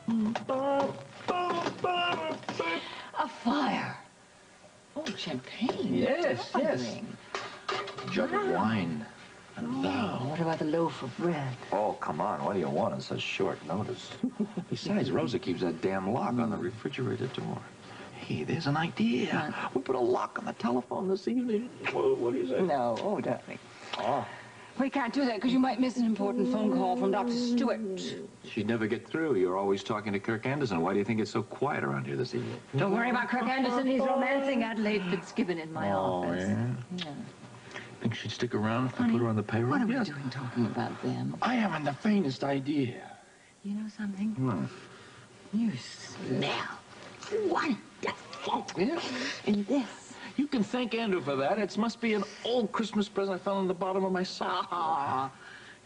A fire. Oh, champagne. Yes, yes. Jug of wine. And thou. What about the loaf of bread? Oh, come on. What do you want on such short notice? Besides, Rosa keeps that damn lock on the refrigerator door. Hey, there's an idea. We put a lock on the telephone this evening. What do you say? No, oh, darling. Oh. We can't do that because you might miss an important phone call from Dr. Stewart. She'd never get through. You're always talking to Kirk Anderson. Why do you think it's so quiet around here this evening? Don't worry about Kirk Anderson. He's romancing Adelaide Fitzgibbon in my office. Yeah? Think she'd stick around if I put her on the payroll? What are we doing talking about them? I haven't the faintest idea. You know something? What? You smell wonderful. Yeah? In this. You can thank Andrew for that. It must be an old Christmas present I found in the bottom of my sock. Ah,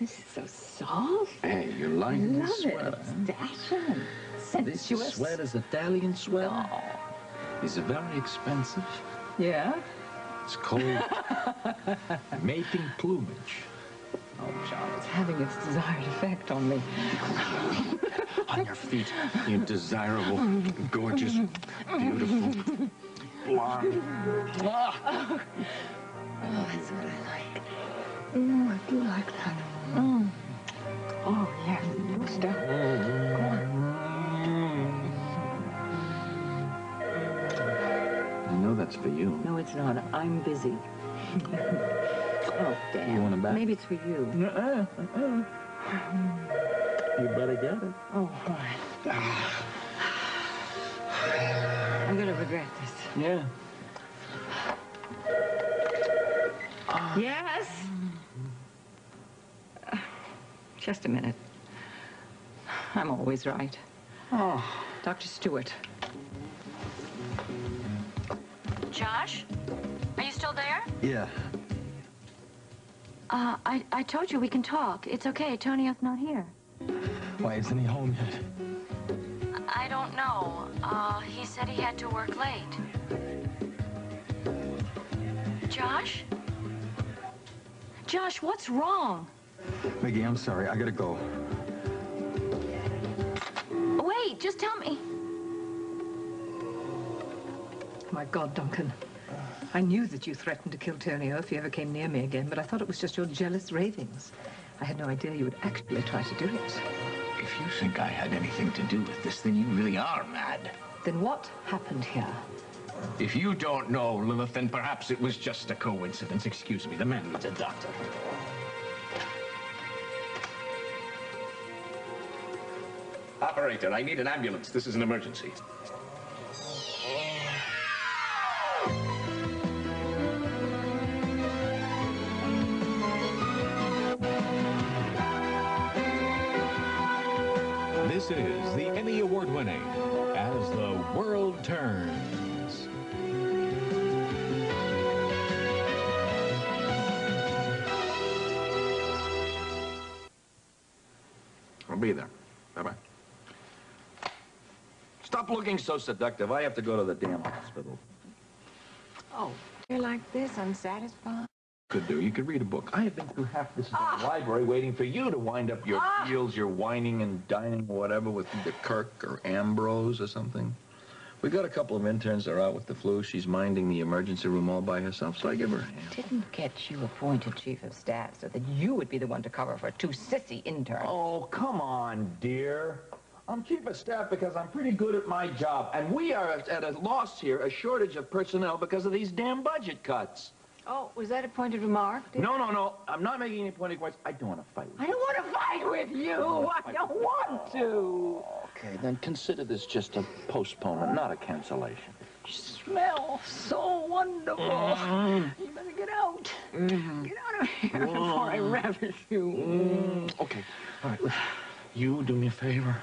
this is so soft. Hey, you like this sweater? It's dashing. Sensuous. This sweater's Italian sweater. Oh. It's very expensive. Yeah? It's called mating plumage. Oh, John, it's having its desired effect on me. On your feet, you desirable, gorgeous, beautiful, blonde. Oh, that's what I like. I do like that. Oh, yes, you stop. Go on. I know that's for you. No, it's not. I'm busy. Oh, damn. You want it back? Maybe it's for you. You better get it. Oh, fine. I'm going to regret this. Yeah. Yes? Just a minute. I'm always right. Oh. Dr. Stewart. Josh? Are you still there? Yeah. I told you we can talk. It's okay. Tonio's not here. Why isn't he home yet? I don't know. He said he had to work late. Josh? Josh, what's wrong? Maggie, I'm sorry. I gotta go. Wait, just tell me. My God, Duncan. I knew that you threatened to kill Tonio if he ever came near me again, but I thought it was just your jealous ravings. I had no idea you would actually try to do it. If you think I had anything to do with this, then you really are mad. Then what happened here? If you don't know, Lilith, then perhaps it was just a coincidence. Excuse me, the man needs a doctor. Operator, I need an ambulance. This is an emergency. This is the Emmy Award-winning As the World Turns. I'll be there. Bye-bye. Stop looking so seductive. I have to go to the damn hospital. Oh, you're like this, unsatisfied? Could do. You could read a book. I have been through half this library waiting for you to wind up your heels, your whining and dining, whatever, with either Kirk or Ambrose or something. We got a couple of interns that are out with the flu. She's minding the emergency room all by herself, so I give her a hand. Didn't get you appointed chief of staff so that you would be the one to cover for two sissy interns. Oh, come on, dear. I'm chief of staff because I'm pretty good at my job, and we are at a loss here, a shortage of personnel because of these damn budget cuts. Oh, was that a pointed remark? No. I'm not making any pointed points. I don't want to fight with you. I don't want to fight with you. I don't want to. Okay, then consider this just a postponement, not a cancellation. You smell so wonderful. You better get out. Get out of here before I ravish you. Okay, all right, listen. You do me a favor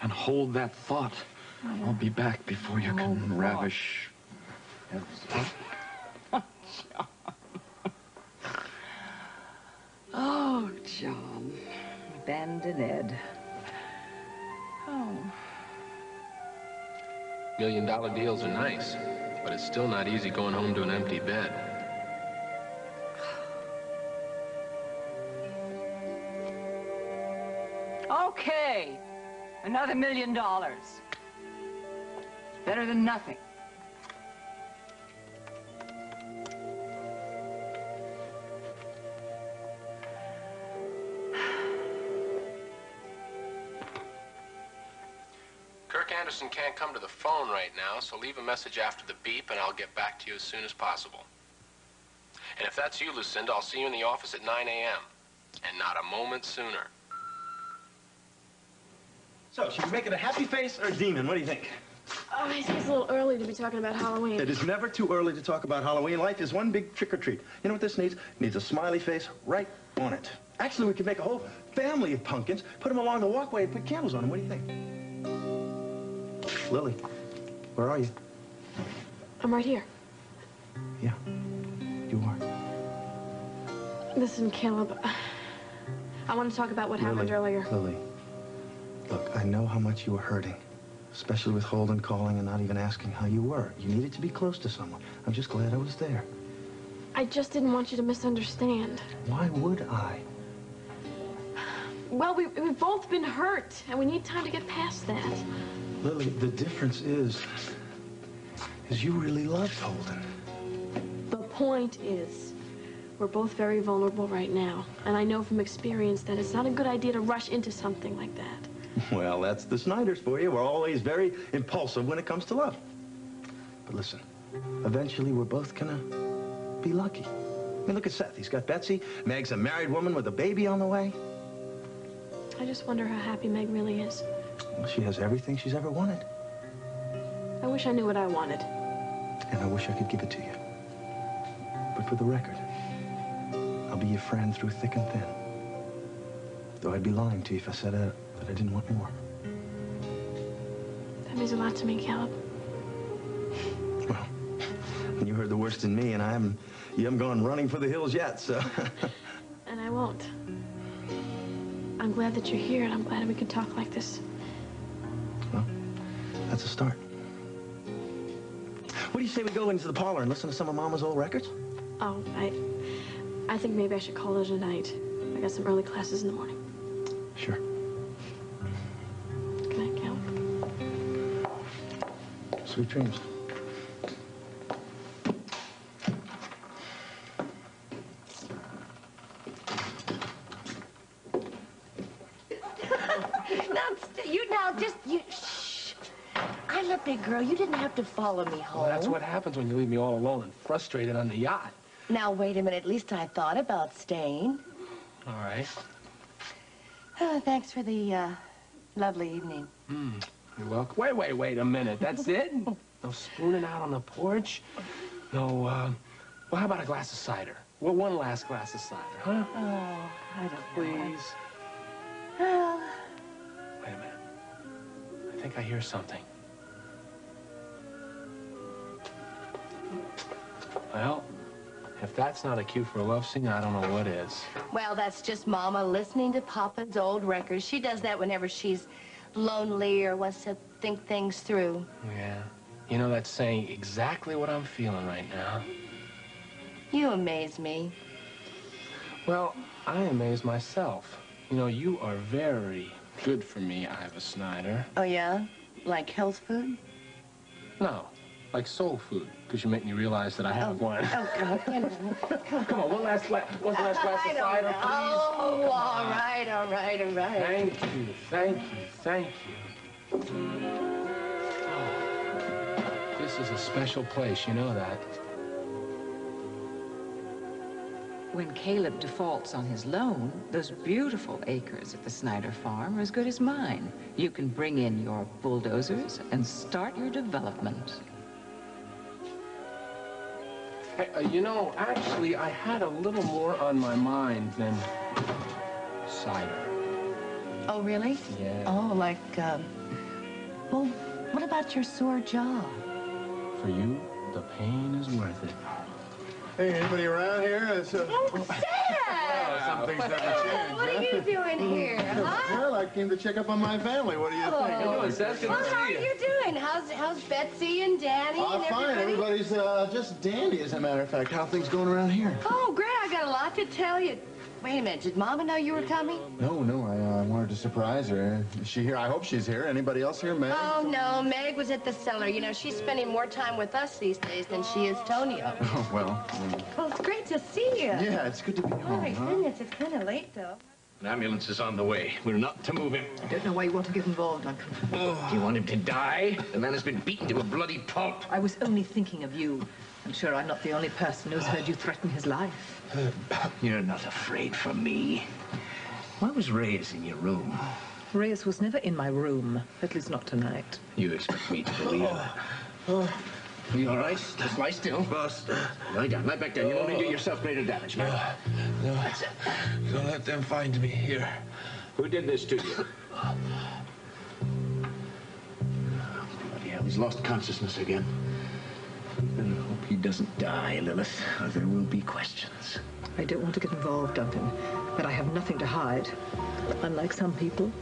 and hold that thought. I'll be back before you can ravish. Oh, John. Abandoned. Oh. $1 million deals are nice, but it's still not easy going home to an empty bed. Okay. Another $1 million. Better than nothing. Kirk Anderson can't come to the phone right now, so leave a message after the beep and I'll get back to you as soon as possible. And if that's you, Lucinda, I'll see you in the office at 9 a.m. And not a moment sooner. So, should we make it a happy face or a demon? What do you think? Oh, I think it's a little early to be talking about Halloween. It is never too early to talk about Halloween. Life is one big trick-or-treat. You know what this needs? It needs a smiley face right on it. Actually, we could make a whole family of pumpkins, put them along the walkway, and put candles on them. What do you think? Lily, where are you? I'm right here. Yeah, you are. Listen, Caleb, I want to talk about what happened earlier. Lily, look, I know how much you were hurting, especially with Holden calling and not even asking how you were. You needed to be close to someone. I'm just glad I was there. I just didn't want you to misunderstand. Why would I? Well, we've both been hurt, and we need time to get past that. Lily, the difference is you really loved Holden. The point is, we're both very vulnerable right now, and I know from experience that it's not a good idea to rush into something like that. Well, that's the Snyders for you. We're always very impulsive when it comes to love. But listen, eventually we're both gonna be lucky. I mean, look at Seth. He's got Betsy. Meg's a married woman with a baby on the way. I just wonder how happy Meg really is. Well, she has everything she's ever wanted. I wish I knew what I wanted. And I wish I could give it to you. But for the record, I'll be your friend through thick and thin. Though I'd be lying to you if I said that I didn't want more. That means a lot to me, Caleb. Well, you heard the worst in me, and you haven't gone running for the hills yet, so. And I won't. I'm glad that you're here, and I'm glad we could talk like this. Well, that's a start. What do you say we go into the parlor and listen to some of Mama's old records? Oh, I think maybe I should call it a night. I got some early classes in the morning. Sure. Good night, Caleb. Sweet dreams. Shh. I'm a big girl. You didn't have to follow me home. Well, that's what happens when you leave me all alone and frustrated on the yacht. Now, wait a minute. At least I thought about staying. All right. Thanks for the lovely evening. You're welcome. Wait a minute. That's it? No spooning out on the porch? No, well, how about a glass of cider? Well, one last glass of cider, huh? Oh, I don't know. Please. Well... Wait a minute. I think I hear something. Well, if that's not a cue for a love scene, I don't know what is. Well, that's just Mama listening to Papa's old records. She does that whenever she's lonely or wants to think things through. Yeah. You know, that's saying exactly what I'm feeling right now. You amaze me. Well, I amaze myself. You know, you are very good for me, Iva Snyder. Oh, yeah? Like health food? No, like soul food, because you make me realize that I have one. Oh, God. Come on, one last glass of cider, please. Oh, all right. Thank you. Oh, this is a special place, you know that. When Caleb defaults on his loan, those beautiful acres at the Snyder farm are as good as mine. You can bring in your bulldozers and start your development. Hey, you know, actually, I had a little more on my mind than cider. Oh, really? Yeah. Oh, like, well, what about your sore jaw? For you, the pain is worth it. Hey, anybody around here? Oh, Sam! Some things never change. What are you doing here, huh? Well, I came to check up on my family. What do you think? How you doing, Seth? Good to Well, how are see you. you doing? How's Betsy and Danny and Fine. everybody? Everybody's just dandy, as a matter of fact. How are things going around here? Oh, great. I got a lot to tell you. Wait a minute, did Mama know you were coming? No, I wanted to surprise her. Is she here? I hope she's here. Anybody else here, Meg? Oh, no, Meg was at the cellar. You know, she's spending more time with us these days than she is Tonio. Oh, well. Well, it's great to see you. Yeah, it's good to be home. Oh, my goodness, it's kind of late, though. An ambulance is on the way. We're not to move him. I don't know why you want to get involved, Duncan. Oh. Do you want him to die? The man has been beaten to a bloody pulp. I was only thinking of you. I'm sure I'm not the only person who's heard you threaten his life. You're not afraid for me. Why was Reyes in your room? Reyes was never in my room, at least not tonight. You expect me to believe that? Are you all right? Just lie still. Boss. Lie down. Lie back down. You'll only do yourself greater damage, man. No. That's it. Don't let them find me here. Who did this to you? Bloody hell, he's lost consciousness again. I hope he doesn't die, Lilith, or there will be questions. I don't want to get involved, Duncan, but I have nothing to hide, unlike some people.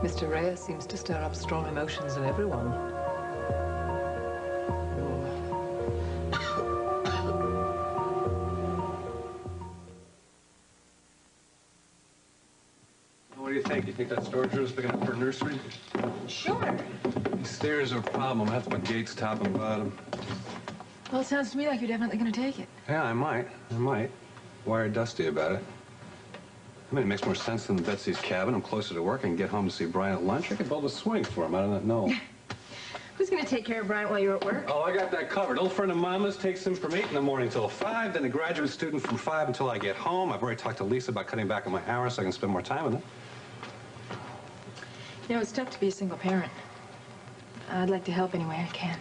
Mr. Reyes seems to stir up strong emotions in everyone. What do you think? Do you think that storage room is big enough for a nursery? Sure. These stairs are a problem. I have to put gates top and bottom. Well, it sounds to me like you're definitely going to take it. Yeah, I might. Wire Dusty about it. I mean, it makes more sense than Betsy's cabin. I'm closer to work. I can get home to see Brian at lunch. I could build a swing for him. I don't know. Who's going to take care of Bryant while you're at work? Oh, I got that covered. Old friend of Mama's takes him from 8 in the morning till 5, then a graduate student from 5 until I get home. I've already talked to Lisa about cutting back on my hours so I can spend more time with him. You know, it's tough to be a single parent. I'd like to help any way I can.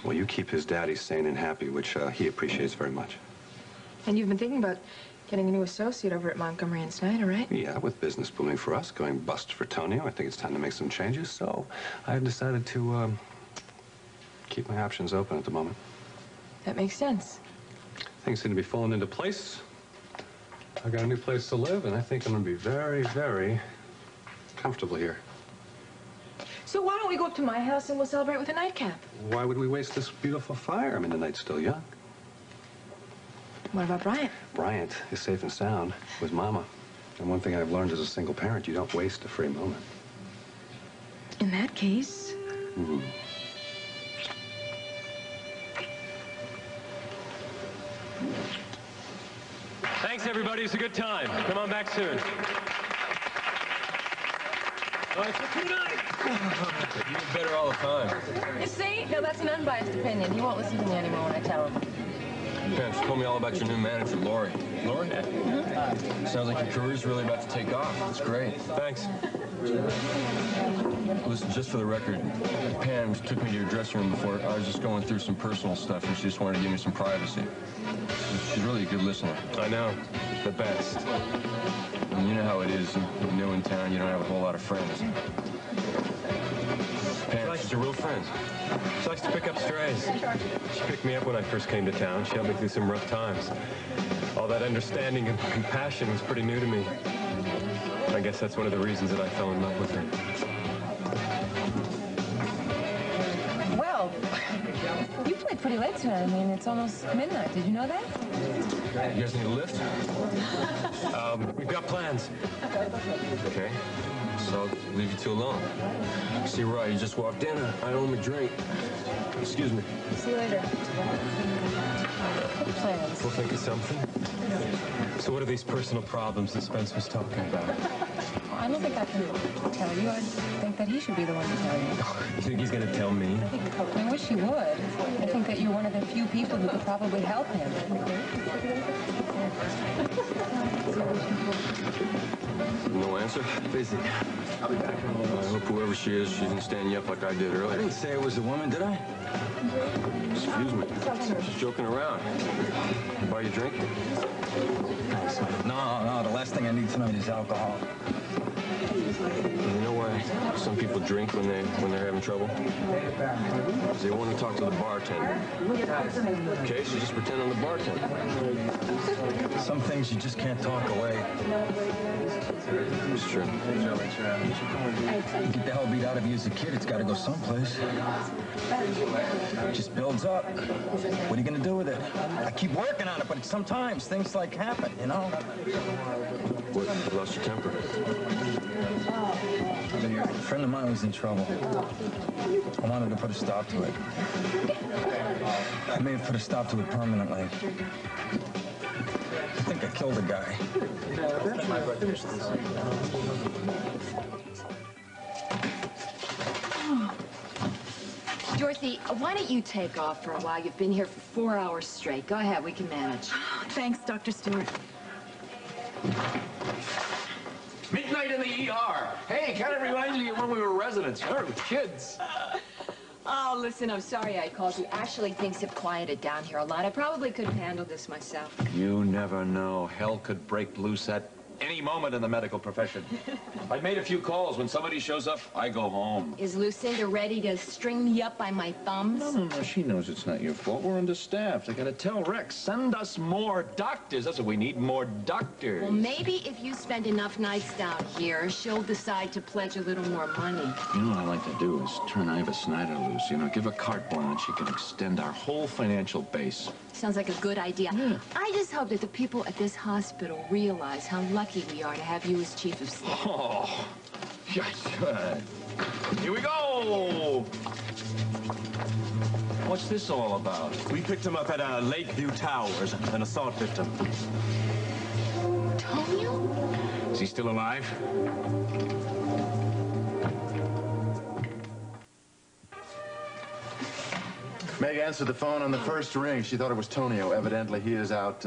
Well, you keep his daddy sane and happy, which he appreciates very much. And you've been thinking about getting a new associate over at Montgomery and Snyder, right? Yeah, with business booming for us, going bust for Tonio, I think it's time to make some changes. So I've decided to keep my options open at the moment. That makes sense. Things seem to be falling into place. I got a new place to live, and I think I'm going to be very, very comfortable here. So why don't we go up to my house and we'll celebrate with a nightcap? Why would we waste this beautiful fire? I mean, the night's still young. What about Bryant? Bryant is safe and sound with Mama. And one thing I've learned as a single parent, you don't waste a free moment. In that case... Mm-hmm. Thanks, everybody. It's a good time. Come on back soon. Oh, it's a good night. You get better all the time. You see? No, that's an unbiased opinion. He won't listen to me anymore when I tell him. Parents told me all about your new manager, Lori. Lori? Sounds like your career's really about to take off. That's great. Thanks. Listen, just for the record, Pam took me to your dressing room before. I was just going through some personal stuff, and she just wanted to give me some privacy. She's really a good listener. I know. The best. And you know how it is. You're new in town. You don't have a whole lot of friends. Pam, she's a real friend. She likes to pick up strays. She picked me up when I first came to town. She helped me through some rough times. All that understanding and compassion was pretty new to me. I guess that's one of the reasons that I fell in love with her. Well, you played pretty late tonight. I mean, it's almost midnight. Did you know that? You guys need a lift? We've got plans. Okay. So I'll leave you two alone. See, Roy, you just walked in. I owe him a drink. Excuse me. See you later. Plans. We'll think of something. So what are these personal problems that Spence was talking about? I don't think I can tell you. I think that he should be the one to tell you. You think he's going to tell me? I wish he would. I think that you're one of the few people who could probably help him. No answer? Busy. I'll be back. I hope whoever she is, she didn't stand you up like I did earlier. I didn't say it was a woman, did I? Excuse me. Just joking around. Buy you a drink? No, the last thing I need tonight is alcohol. You know why why some people drink when they're having trouble? They want to talk to the bartender. Okay, so just pretend I'm the bartender. Some things you just can't talk away. It's true. Get the hell beat out of you as a kid, it's got to go someplace. It just builds up. What are you going to do with it? I keep working on it, but sometimes things like happen, you know? What, you lost your temper? A friend of mine was in trouble. I wanted to put a stop to it. I may have put a stop to it permanently. I think I killed a guy. Dorothy, why don't you take off for a while? You've been here for 4 hours straight. Go ahead, we can manage. Thanks, Dr. Stewart. Midnight in the ER. Hey, kind of reminds me of when we were residents. Remember, with kids. Oh, listen, I'm sorry I called you. Ashley thinks it quieted down here a lot. I probably could have handled this myself. You never know. Hell could break loose at any moment in the medical profession. I made a few calls. When somebody shows up, I go home. Is Lucinda ready to string me up by my thumbs? No. She knows it's not your fault. We're understaffed. I gotta tell Rex, send us more doctors. That's what we need, more doctors. Well, maybe if you spend enough nights down here, she'll decide to pledge a little more money. You know what I like to do is turn Iva Snyder loose. You know, give her carte blanche. She can extend our whole financial base. Sounds like a good idea. Yeah. I just hope that the people at this hospital realize how lucky we are to have you as chief of staff. Oh, yeah. Here we go. What's this all about? We picked him up at Lakeview Towers, an assault victim. Tonio? Is he still alive? Meg answered the phone on the first ring. She thought it was Tonio. Evidently, he is out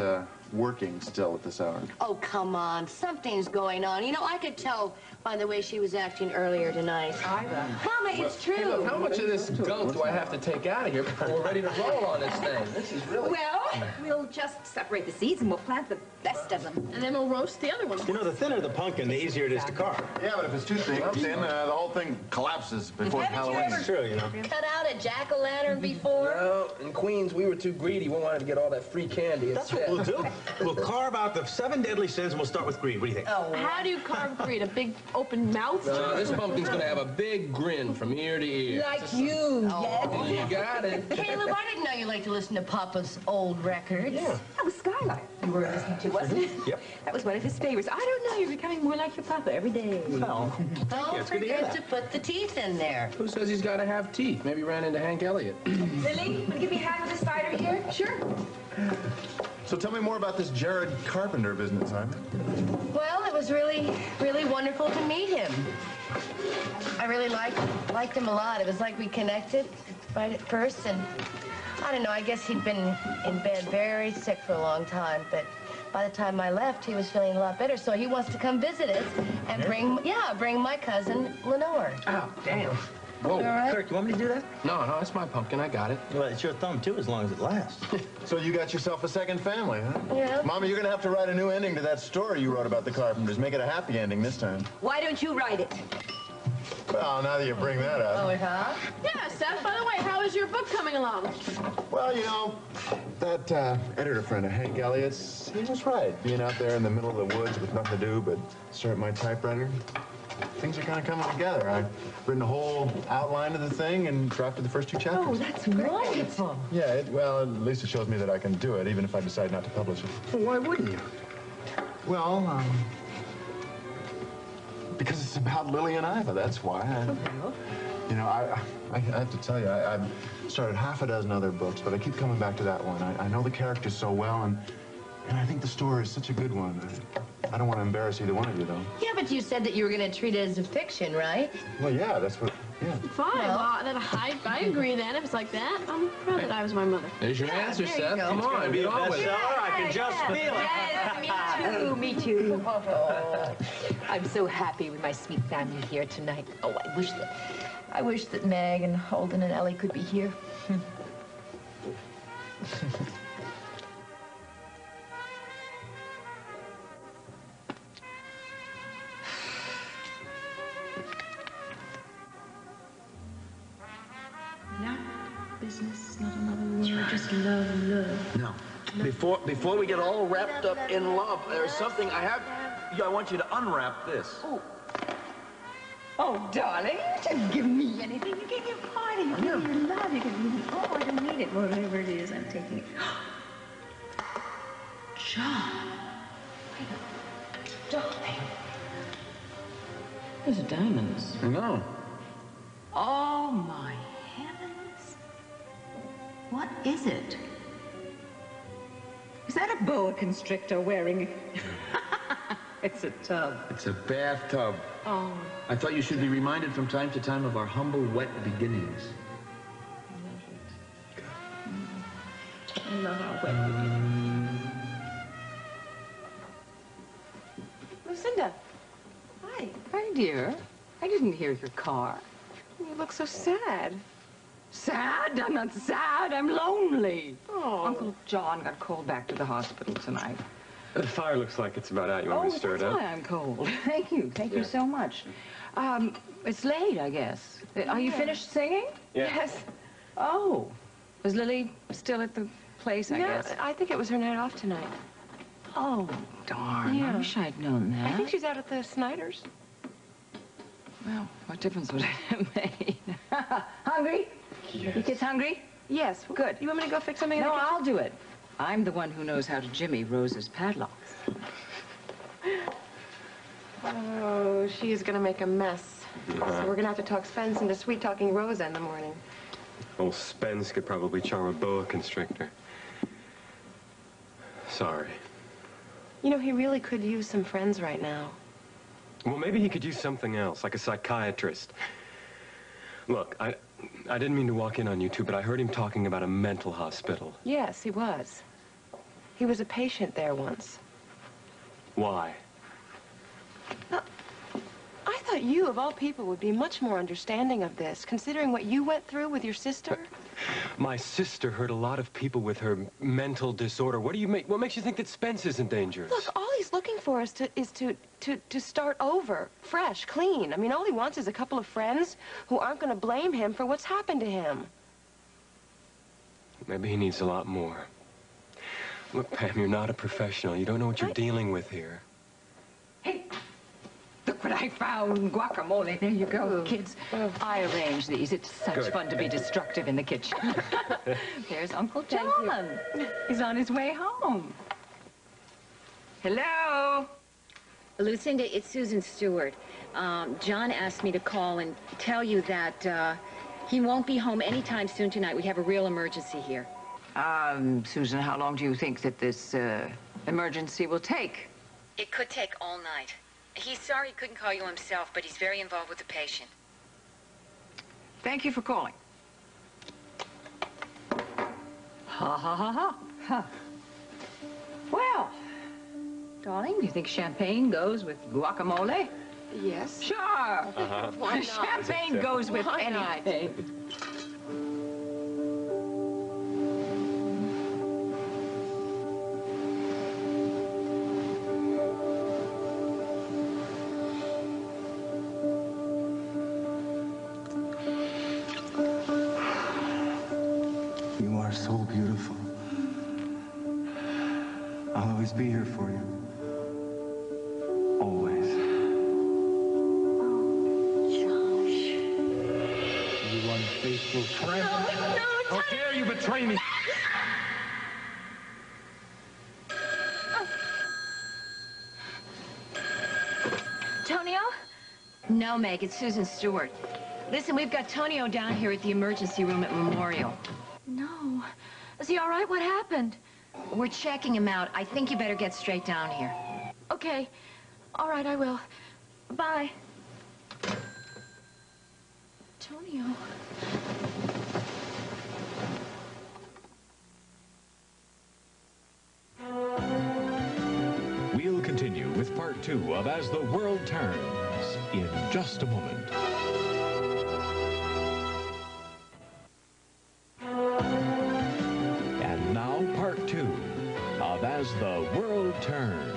working still at this hour. Oh, come on. Something's going on. You know, I could tell by the way she was acting earlier tonight. Mama, it's true. Hey, look, how much of this gunk do I have to take out of here before we're ready to roll on this thing? This is really... Well, we'll just separate the seeds and we'll plant the best of them. And then we'll roast the other ones. You know, the thinner the pumpkin, the easier it is to carve. Yeah, but if it's too thick, then the whole thing collapses before Halloween. It's true, you know. Cut out a jack-o'-lantern before? Well, in Queens, we were too greedy. We wanted to get all that free candy. That's what we'll do. We'll carve out the 7 deadly sins and we'll start with greed. What do you think? Oh, how do you carve greed? A big open mouth? This pumpkin's gonna have a big grin from ear to ear. Like you, yes. Oh, you got it. Caleb, I didn't know you liked to listen to Papa's old records. Yeah. That was Skylight you were listening to, wasn't it? Yep. That was one of his favorites. I don't know, you're becoming more like your papa every day. Well, Don't forget to put the teeth in there. Who says he's got to have teeth? Maybe ran into Hank Elliott. Lily, will you give me half of the cider here? Sure. So tell me more about this Jared Carpenter business, Simon. Well, it was really, really wonderful to meet him. I really liked him a lot. It was like we connected right at first, and I don't know, I guess he'd been in bed very sick for a long time, but by the time I left, he was feeling a lot better, so he wants to come visit us and bring my cousin Lenore. Oh, damn. Whoa. All right? Kirk, you want me to do that? No, it's my pumpkin. I got it. Well, it's your thumb, too, as long as it lasts. So you got yourself a second family, huh? Yeah. Mama, you're gonna have to write a new ending to that story you wrote about the Carpenters. Make it a happy ending this time. Why don't you write it? Well, now that you bring that up. Oh, huh? Yeah, Seth, by the way, how is your book coming along? Well, you know, that editor friend of Hank Elliott's, he was right. Being out there in the middle of the woods with nothing to do but stare at my typewriter, things are kind of coming together. I've written a whole outline of the thing and drafted the first 2 chapters. Oh, that's wonderful. Yeah, well, at least it shows me that I can do it, even if I decide not to publish it. Well, why wouldn't you? Well, because it's about Lily and Iva, that's why. You know, I have to tell you, I've started half a dozen other books, but I keep coming back to that one. I know the characters so well, and I think the story is such a good one. I don't want to embarrass either one of you, though. Yeah, but you said that you were going to treat it as a fiction, right? Well, yeah, that's what, yeah. Fine, well, then I agree then, if it's like that. I'm proud that I was my mother. There's your answer, there you Seth. go. Come on, be on with it. I can just feel it. Yes, me too. I'm so happy with my sweet family here tonight. Oh, I wish that Meg and Holden and Ellie could be here. just love. No. Before we get all wrapped up in love, there's something I want you to unwrap this. Oh, darling, you didn't give me anything. You gave me a party. You gave me your love. You gave me, oh, I don't need it. Whatever it is, I'm taking it. John. Darling. Those are diamonds. I know. Oh, my heavens. What is it? Is that a boa constrictor wearing? It's a tub. It's a bathtub. Oh. I thought you should be reminded from time to time of our humble, wet beginnings. I love our wet beginnings. Lucinda. Hi. Hi, dear. I didn't hear your car. You look so sad. Sad? I'm not sad. I'm lonely. Oh. Uncle John got called back to the hospital tonight. The fire looks like it's about out. You want me to stir it that's up? why I'm cold. Thank you. Thank you so much. It's late, I guess. Are you finished singing? Yeah. Yes. Oh. Is Lily still at the place, I guess? I think it was her night off tonight. Oh, darn. Yeah. I wish I'd known that. I think she's out at the Snyders. Well, what difference would it have made? Hungry? Yes. You kids hungry? Yes. Good. You want me to go fix something in No, the kitchen? I'll do it. I'm the one who knows how to jimmy Rose's padlocks. Oh, she is going to make a mess. So we're going to have to talk Spence into sweet-talking Rosa in the morning. Old Spence could probably charm a boa constrictor. Sorry. You know, he really could use some friends right now. Well, maybe he could use something else, like a psychiatrist. Look, I didn't mean to walk in on you two, but I heard him talking about a mental hospital. Yes, he was. He was a patient there once. Why? I thought you, of all people, would be much more understanding of this, considering what you went through with your sister. My sister hurt a lot of people with her mental disorder. What makes you think that Spence isn't dangerous? Look, all he's looking for is to start over, fresh, clean. I mean, all he wants is a couple of friends who aren't going to blame him for what's happened to him. Maybe he needs a lot more. Look, Pam, you're not a professional. You don't know what you're dealing with here. Hey, look what I found. Guacamole. There you go, kids. I arranged these. It's such fun to be destructive in the kitchen. There's Uncle John. He's on his way home. Hello? Lucinda, it's Susan Stewart. John asked me to call and tell you that he won't be home anytime soon tonight. We have a real emergency here. Susan, how long do you think that this emergency will take? It could take all night. He's sorry he couldn't call you himself, but he's very involved with the patient. Thank you for calling. Ha, ha, ha, ha. Ha. Well, darling, do you think champagne goes with guacamole? Yes. Sure. Why not? Champagne goes with Why not? anything. You are so beautiful. I'll always be here for you. Always. You unfaithful friend. No, How dare you betray me? Tonio? No, Meg, it's Susan Stewart. Listen, we've got Tonio down here at the emergency room at Memorial. No. Is he all right? What happened? We're checking him out. I think you better get straight down here. Okay. All right, I will. Bye. Tonio. We'll continue with part 2 of As the World Turns in just a moment. And now part 2 of As the World Turns.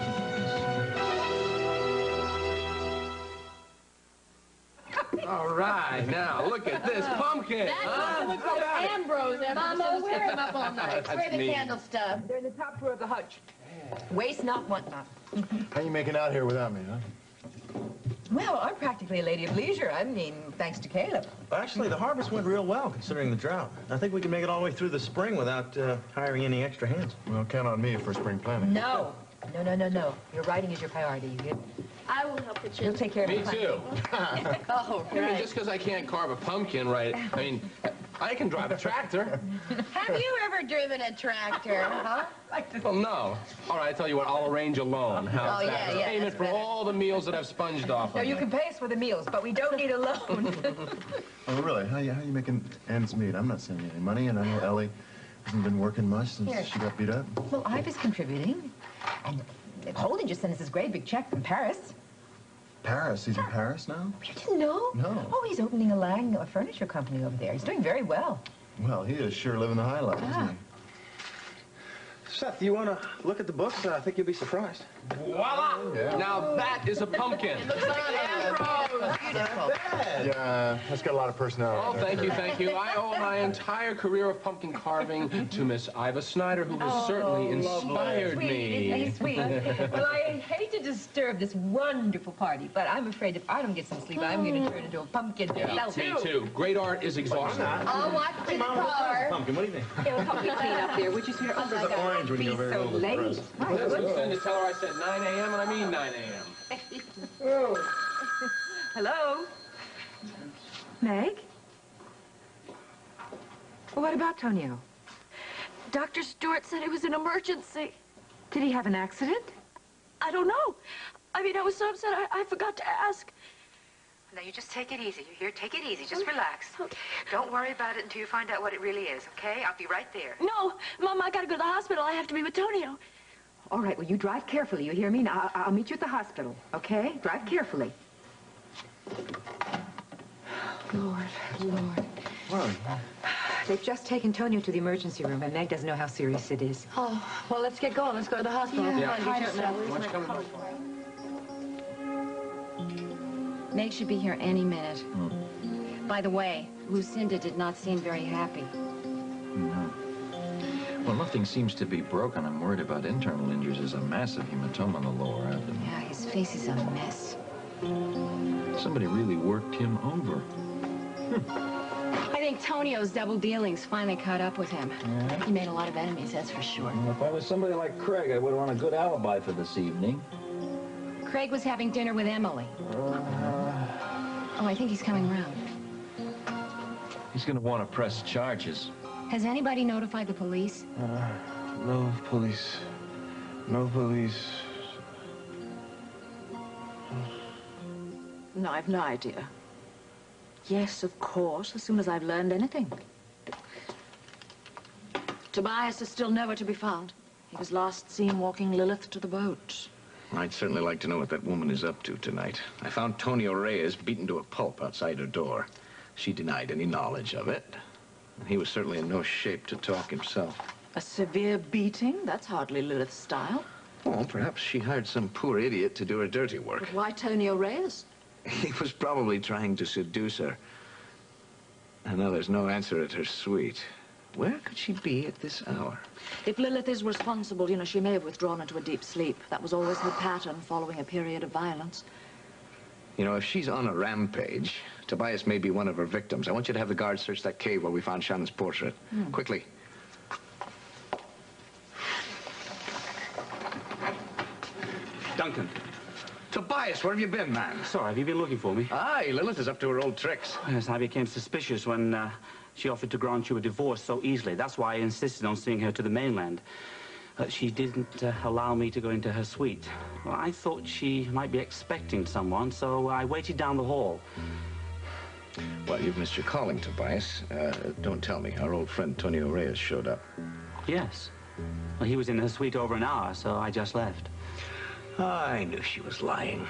All right, now look at this pumpkin. That looks like Ambrose after the sun has kept him up all night. That's Where are the me. candle stuff? They're in the top drawer of the hutch. Waste not, want not. How you making out here without me, huh? Well, I'm practically a lady of leisure. I mean, thanks to Caleb. Actually, the harvest went real well, considering the drought. I think we can make it all the way through the spring without hiring any extra hands. Well, count on me for spring planting. No. No. Your writing is your priority. You get. I will help pitch in. You'll take care of Me the too. Oh, I mean, right. just because I can't carve a pumpkin right, I mean, I can drive a tractor. Have you ever driven a tractor, huh? Well, no. All right, I tell you what, I'll arrange a loan. How's Oh, that? yeah, Payment that's for better. all the meals that I've sponged off No, on you me. can pay us for the meals, but we don't need a loan. Oh, really? How you making ends meet? I'm not sending you any money, and I know Ellie hasn't been working much since Here. she got beat up. Well, Ivy's contributing. And Holden just sent us this great big check from Paris. Paris? He's in Paris now? You didn't know? No. Oh, he's opening a Lang furniture company over there. He's doing very well. Well, he is sure living the high life, Ah. isn't he? Seth, do you want to look at the books? I think you'll be surprised. Voila! Yeah. Now that is a pumpkin. Looks like Ambrose. Beautiful. Yeah, that's got a lot of personality. Oh, thank you. I owe my entire career of pumpkin carving to Miss Iva Snyder, who has certainly inspired me. Sweet, sweet. Well, I hate to disturb this wonderful party, but I'm afraid if I don't get some sleep, I'm going to turn into a pumpkin myself. Me too. Great art is exhausting. I'll watch to the car. Pumpkin, what do you think? Yeah, well, help me clean up there, would you, sweetheart? Oh, my God. Orange when you go very so over the late. breast. My That's goodness. Lucinda, tell her I said 9 a.m. and I mean 9 a.m. Hello? Meg? Well, what about Tonio? Dr. Stewart said it was an emergency. Did he have an accident? I don't know. I mean, I was so upset I forgot to ask. Now, you just take it easy. You hear? Take it easy. Just relax. Okay. Don't worry about it until you find out what it really is, okay? I'll be right there. No, Mom, I gotta go to the hospital. I have to be with Tonio. All right, well, you drive carefully. You hear me? Now, I'll meet you at the hospital, okay? Drive carefully. Lord. Well, They've just taken Tonio to the emergency room, and Meg doesn't know how serious it is. Oh, well, let's get going. Let's go to the hospital. Yeah. Come on, get your Why don't you come in my car? Meg should be here any minute. By the way, Lucinda did not seem very happy. No. Well, nothing seems to be broken. I'm worried about internal injuries. There's a massive hematoma on the lower abdomen. Yeah, his face is a mess. Somebody really worked him over. I think Tonio's double dealings finally caught up with him. Yeah. He made a lot of enemies, that's for sure. Well, if I was somebody like Craig, I would want a good alibi for this evening. Craig was having dinner with Emily. Oh, I think he's coming round. He's going to want to press charges. Has anybody notified the police? No police. No police. No, I've no idea. Yes, of course, as soon as I've learned anything. Tobias is still nowhere to be found. He was last seen walking Lilith to the boat. I'd certainly like to know what that woman is up to tonight. I found Tonio Reyes beaten to a pulp outside her door. She denied any knowledge of it. He was certainly in no shape to talk himself. A severe beating? That's hardly Lilith's style. Well, perhaps she hired some poor idiot to do her dirty work. But why Tonio Reyes? He was probably trying to seduce her. And now there's no answer at her suite. Where could she be at this hour? If Lilith is responsible, you know, she may have withdrawn into a deep sleep. That was always her pattern following a period of violence. You know, if she's on a rampage, Tobias may be one of her victims. I want you to have the guards search that cave where we found Shannon's portrait. Quickly. Duncan. Tobias, where have you been, man? Sorry, have you been looking for me? Aye, Lilith is up to her old tricks. Yes, I became suspicious when she offered to grant you a divorce so easily. That's why I insisted on seeing her to the mainland. She didn't allow me to go into her suite. Well, I thought she might be expecting someone, so I waited down the hall. Well, you've missed your calling, Tobias. Don't tell me. Our old friend Tonio Reyes showed up. Yes. Well, he was in her suite over an hour, so I just left. I knew she was lying.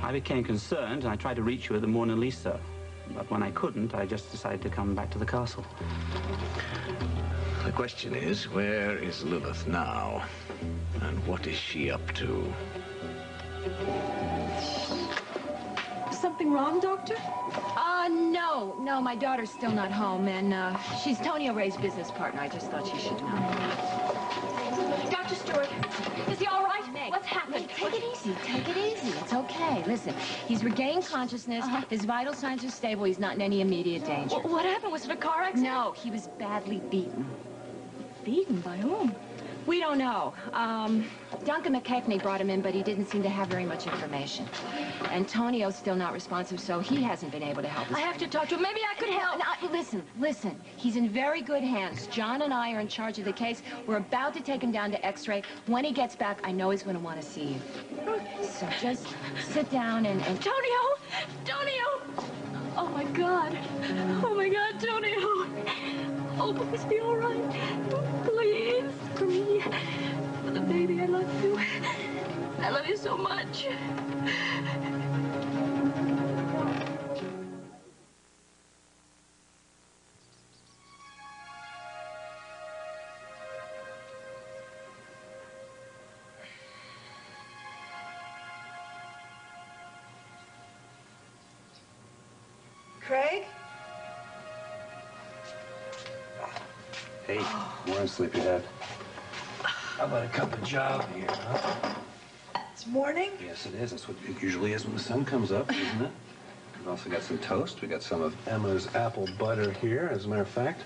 I became concerned, and I tried to reach you at the Mona Lisa. But when I couldn't, I just decided to come back to the castle. The question is, where is Lilith now? And what is she up to? something wrong, Doctor? No, my daughter's still not home, and she's Tonio Ray's business partner. I just thought she should know. Dr. Stewart, is he all right? Meg, What's happened? Meg, take it easy. Take it easy. It's okay. Listen, he's regained consciousness. His vital signs are stable. He's not in any immediate danger. What happened? Was it a car accident? No, he was badly beaten. Beaten by whom? We don't know. Duncan McKechnie brought him in, but he didn't seem to have very much information. Antonio's still not responsive, so he hasn't been able to help us. I have to talk to him. Maybe I could help. Listen. He's in very good hands. John and I are in charge of the case. We're about to take him down to X-ray. When he gets back, I know he's going to want to see you. So just sit down and... Tonio! Tonio! Oh, my God. Oh, my God, Tonio. Oh, please be all right. Please, for me. For the baby, I love you. I love you so much. Craig? Hey, morning, sleepyhead. How about a cup of job here, huh? It's morning? Yes, it is. That's what it usually is when the sun comes up, isn't it? We've also got some toast. We got some of Emma's apple butter here. As a matter of fact,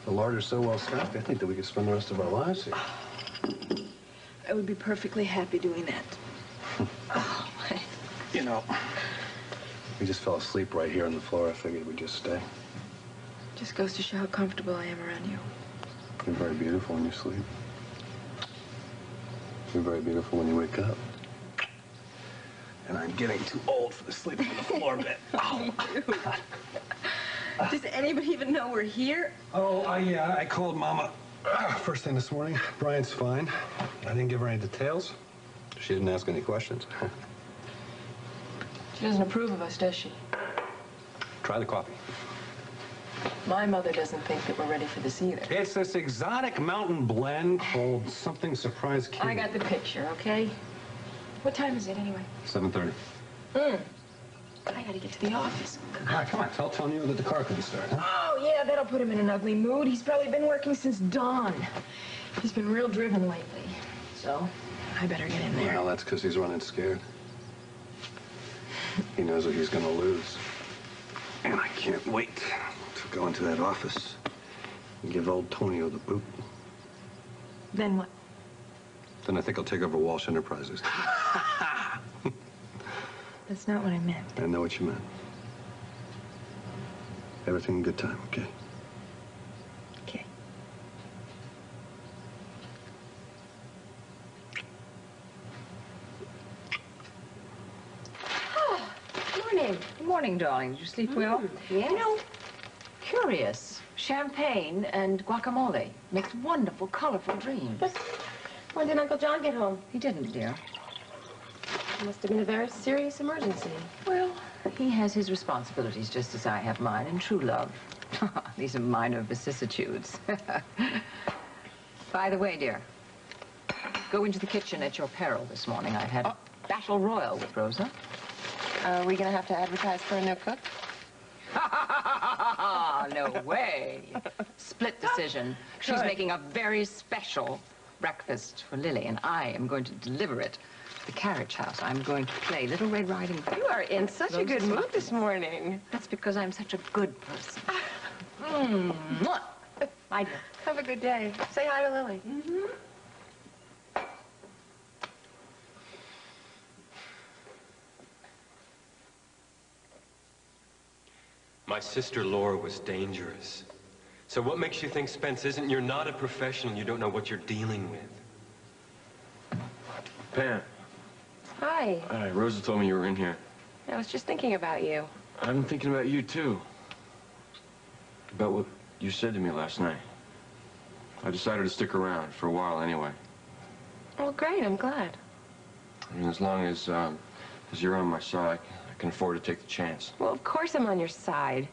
the larder's so well stocked, I think that we could spend the rest of our lives here. I would be perfectly happy doing that. Oh, my. You know, we just fell asleep right here on the floor. I figured we'd just stay. Just goes to show how comfortable I am around you. You're very beautiful when you sleep. You're very beautiful when you wake up. And I'm getting too old for the sleeping on the floor bit. Oh. Does anybody even know we're here? Oh, yeah, I called Mama first thing this morning. Brian's fine. I didn't give her any details. She didn't ask any questions. She doesn't approve of us, does she? Try the coffee. My mother doesn't think that we're ready for this either. It's this exotic mountain blend called something surprise key. I got the picture, okay? What time is it, anyway? 7:30. I gotta get to the office. All right, come on. Tell Tonio that the car couldn't start, huh? Oh, yeah, that'll put him in an ugly mood. He's probably been working since dawn. He's been real driven lately. So, I better get in there. Well, that's because he's running scared. He knows what he's going to lose. And I can't wait to go into that office and give old Tonio the boot. Then what? Then I think I'll take over Walsh Enterprises. That's not what I meant. I know what you meant. Everything in good time, okay? Okay. Morning. Good morning, darling. Did you sleep well? Yes. You know, curious. Champagne and guacamole makes wonderful, colorful dreams. When did Uncle John get home? He didn't, dear. It must have been a very serious emergency. Well, he has his responsibilities just as I have mine in true love. These are minor vicissitudes. By the way, dear, go into the kitchen at your peril this morning. I had a battle royal with Rosa. Are we going to have to advertise for a new cook? No way. Split decision. She's Good. making a very special breakfast for Lily, and I am going to deliver it to the carriage house. I'm going to play Little Red Riding Hood. You are in such a good mood this morning. That's because I'm such a good person. My dear. Have a good day. Say hi to Lily. My sister Laura was dangerous. So what makes you think Spence isn't? You're not a professional. You don't know what you're dealing with. Pam. Hi. Hi, Rosa told me you were in here. I was just thinking about you. I've been thinking about you, too. About what you said to me last night. I decided to stick around for a while anyway. Well, great. I'm glad. I mean, as long as you're on my side, I can afford to take the chance. Well, of course I'm on your side.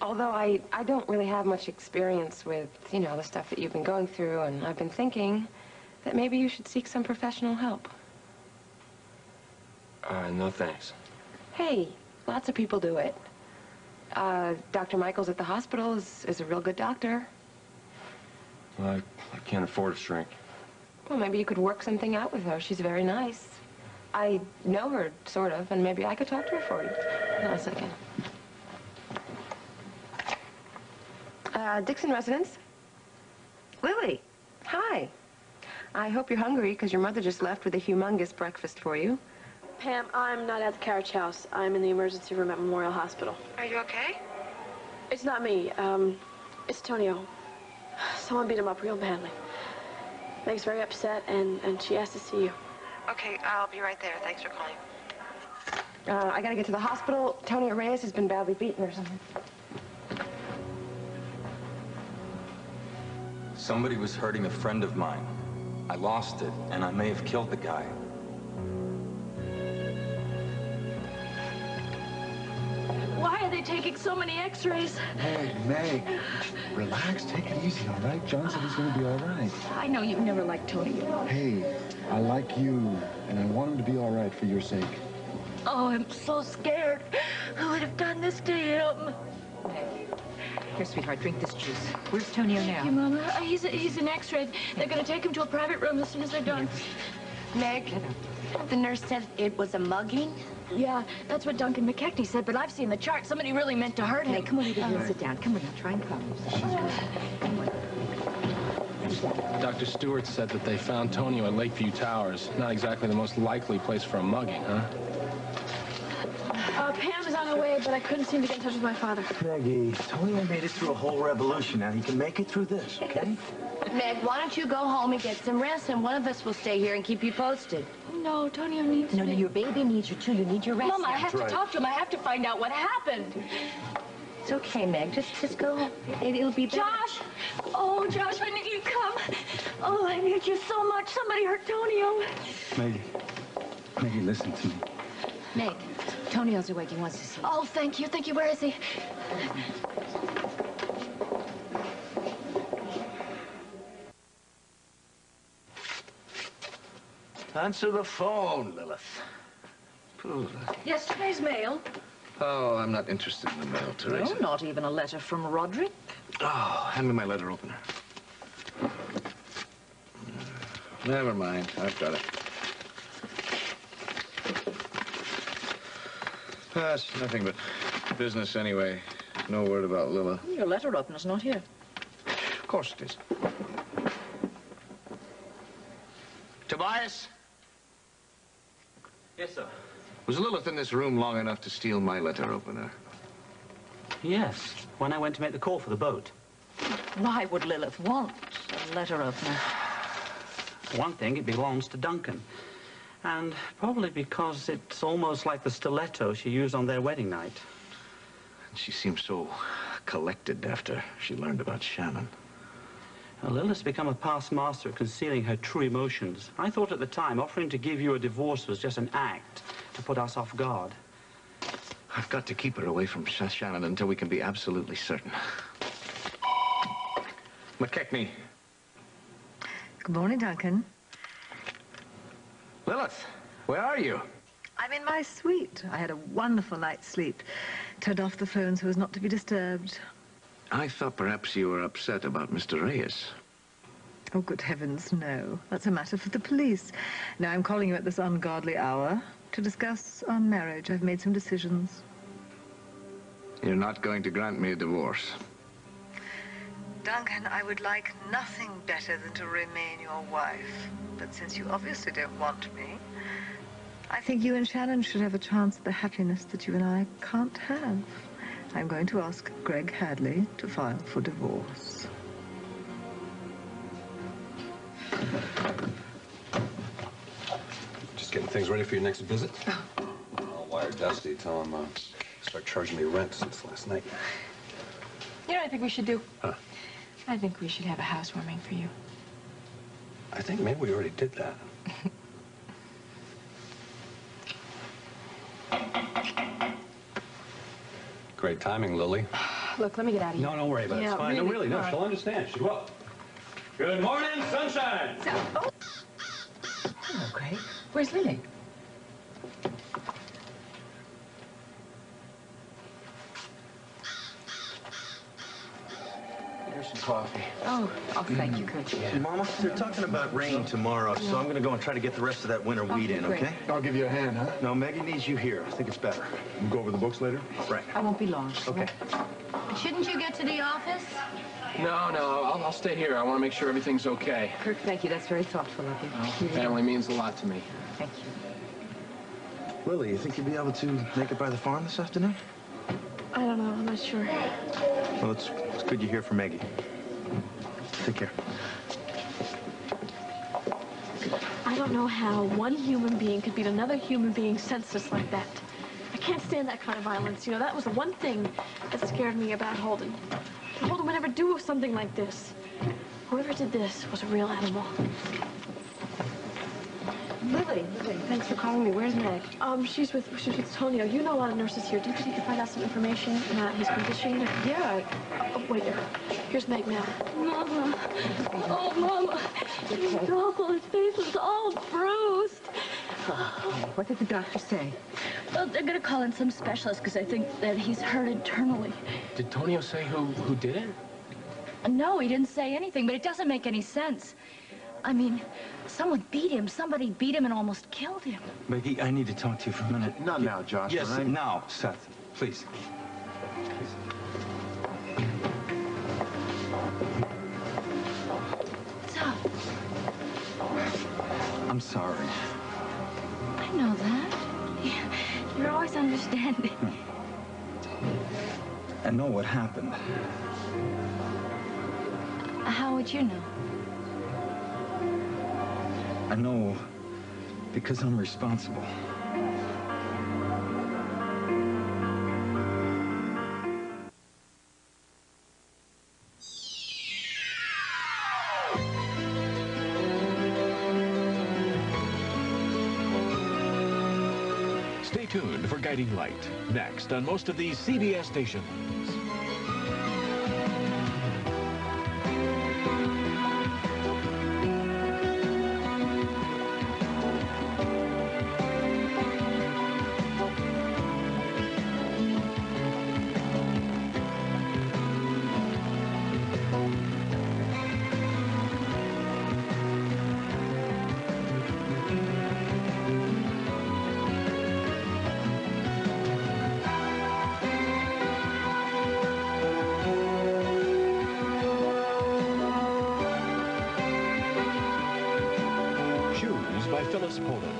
Although I don't really have much experience with, you know, the stuff that you've been going through, and I've been thinking that maybe you should seek some professional help. No thanks. Hey, lots of people do it. Dr. Michaels at the hospital is a real good doctor. Well, I can't afford a shrink. Well, maybe you could work something out with her. She's very nice. I know her, sort of, and maybe I could talk to her for you. Hold on a second. Dixon residence. Lily, hi. I hope you're hungry, because your mother just left with a humongous breakfast for you. Pam, I'm not at the carriage house. I'm in the emergency room at Memorial Hospital. Are you okay? It's not me. It's Tonio. Someone beat him up real badly. Meg's very upset, and she asked to see you. Okay, I'll be right there. Thanks for calling. I gotta get to the hospital. Tonio Reyes has been badly beaten or something. Somebody was hurting a friend of mine. I lost it, and I may have killed the guy. Why are they taking so many x-rays? Hey, Meg, relax, take it easy, all right? John said he's gonna be all right. I know you've never liked Tonio. Hey, I like you, and I want him to be all right for your sake. Oh, I'm so scared. Who would have done this to him? Here, sweetheart, drink this juice. Where's Tonio now? Thank you, Mama. He's an x-ray. They're going to take him to a private room as soon as they're done. Meg, the nurse said it was a mugging? Yeah, that's what Duncan McKechnie said, but I've seen the chart. Somebody really meant to hurt him. Hey, come on over here and sit down. Come on now, try and calm yourself. Dr. Stewart said that they found Tonio at Lakeview Towers. Not exactly the most likely place for a mugging, huh? Pam is on her way, but I couldn't seem to get in touch with my father. Maggie, Tonio made it through a whole revolution. Now he can make it through this, okay? Meg, why don't you go home and get some rest, and one of us will stay here and keep you posted. No, Tonio needs me. No, your baby needs you, too. You need your rest. Mama, I have to talk to him. I have to find out what happened. It's okay, Meg. Just go home. It'll be better. Josh! Oh, Josh, I need you to come. Oh, I need you so much. Somebody hurt Tonio. Maggie, listen to me. Meg, Tonio's awake. He wants to see you. Oh, thank you. Thank you. Where is he? Answer the phone, Lilith. Yesterday's mail. Oh, I'm not interested in the mail, Teresa. No, not even a letter from Roderick. Oh, hand me my letter opener. Never mind. I've got it. That's nothing but business anyway. No word about Lila. Your letter opener's not here. Of course it is. Tobias? Yes, sir. Was Lilith in this room long enough to steal my letter opener? Yes, when I went to make the call for the boat. Why would Lilith want a letter opener? For one thing, it belongs to Duncan. And probably because it's almost like the stiletto she used on their wedding night. She seemed so collected after she learned about Shannon. Now, Lilith's become a past master at concealing her true emotions. I thought at the time offering to give you a divorce was just an act to put us off guard. I've got to keep her away from Shannon until we can be absolutely certain. McKechnie. Good morning, Duncan. Lilith, where are you? I'm in my suite. I had a wonderful night's sleep. Turned off the phone so as not to be disturbed. I thought perhaps you were upset about Mr. Reyes. Oh, good heavens, no. That's a matter for the police. Now, I'm calling you at this ungodly hour to discuss our marriage. I've made some decisions. You're not going to grant me a divorce. Duncan, I would like nothing better than to remain your wife. But since you obviously don't want me, I think you and Shannon should have a chance at the happiness that you and I can't have. I'm going to ask Greg Hadley to file for divorce. Just getting things ready for your next visit. I'll wire Dusty, tell him start charging me rent since last night. You know what I think we should do? Huh? I think we should have a housewarming for you. I think maybe we already did that. Great timing, Lily. Look, let me get out of here. No, don't worry about it. It's fine. No, really, no. She'll understand. She will. Good morning, sunshine. Hello, Craig. Where's Lily? coffee. Oh, thank you, Kurt. Mama, they're talking about rain tomorrow, so I'm going to go and try to get the rest of that winter wheat in, great. okay? I'll give you a hand, huh? No, Maggie needs you here. I think it's better. We'll go over the books later? Right. I won't be long. Okay. Shouldn't you get to the office? No, I'll stay here. I want to make sure everything's okay. Kirk, thank you. That's very thoughtful of you. Well, family means a lot to me. Thank you. Lily, you think you'll be able to make it by the farm this afternoon? I don't know. I'm not sure. Well, it's good you're here for Maggie. Take care. I don't know how one human being could beat another human being senseless like that. I can't stand that kind of violence. You know, that was the one thing that scared me about Holden. Holden would never do something like this. Whoever did this was a real animal. Lily, thanks for calling me. Where's Meg? She's with Tonio. You know a lot of nurses here. Do you think you can find out some information about his condition? Yeah. Oh, wait. Here's Meg now. Mama. Oh, Mama. He's awful. His face is all bruised. What did the doctor say? Well, they're going to call in some specialist because I think that he's hurt internally. Did Tonio say who did it? No, he didn't say anything, but it doesn't make any sense. I mean, someone beat him. Somebody beat him and almost killed him. Maggie, I need to talk to you for a minute. Not now, Josh. Yes, all right? now, Seth. Please. What's up? I'm sorry. I know that. You're always understanding. I know what happened. How would you know? I know because I'm responsible. Stay tuned for Guiding Light, next on most of these CBS stations. By Phyllis Poland.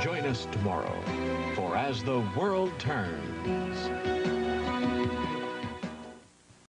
Join us tomorrow for As the World Turns.